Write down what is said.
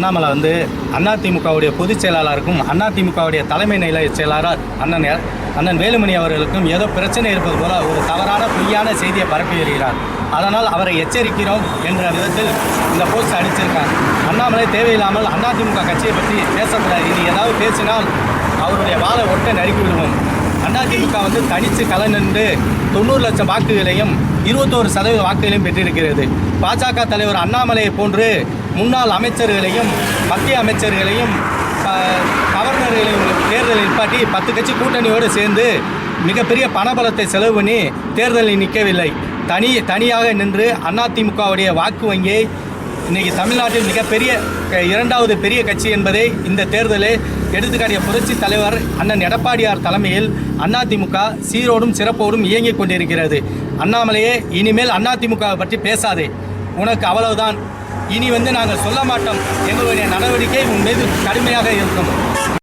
அண்ணாமலை வந்து அதிமுகவுடைய பொதுச் செயலாளருக்கும் அதிமுகவுடைய தலைமை நிலைய செயலாளர் அண்ணன் வேலுமணி அவர்களுக்கும் ஏதோ பிரச்சனை இருப்பது போல ஒரு தவறான பொய்யான செய்தியை பரப்பி வருகிறார். அதனால் அவரை எச்சரிக்கிறோம் என்ற விதத்தில் இந்த போஸ்ட் அடிச்சிருக்காங்க. அண்ணாமலை தேவையில்லாமல் அதிமுக கட்சியை பற்றி பேசக்கூடாது. இனி ஏதாவது பேசினால் அவருடைய வாழை ஒட்ட நறுக்கி விடுவோம். அதிமுக வந்து தனித்து கள நின்று 90 லட்சம் வாக்குகளையும் 21% வாக்குகளையும் பெற்றிருக்கிறது. பாஜக தலைவர் அண்ணாமலையை போன்று முன்னாள் அமைச்சர்களையும் மத்திய அமைச்சர்களையும் கவர்னர்களையும் தேர்தலில் நிப்பாட்டி 10 கட்சி கூட்டணியோடு சேர்ந்து மிகப்பெரிய பணபலத்தை செலவு பண்ணி தேர்தலில் நிற்கவில்லை. தனியாக நின்று அதிமுகவுடைய வாக்கு வங்கியை இன்றைக்கி தமிழ்நாட்டில் மிகப்பெரிய 2வது பெரிய கட்சி என்பதை இந்த தேர்தலை எடுத்துக்காட்டிய புரட்சி தலைவர் அண்ணன் எடப்பாடியார் தலைமையில் அதிமுக சீரோடும் சிறப்போடும் இயங்கிக் கொண்டிருக்கிறது. அண்ணாமலையே, இனிமேல் அதிமுகவை பற்றி பேசாதே, உனக்கு அவ்வளவுதான். இனி நாங்கள் சொல்ல மாட்டோம். எங்களுடைய நடவடிக்கை உன் மீது கடுமையாக இருக்கும்.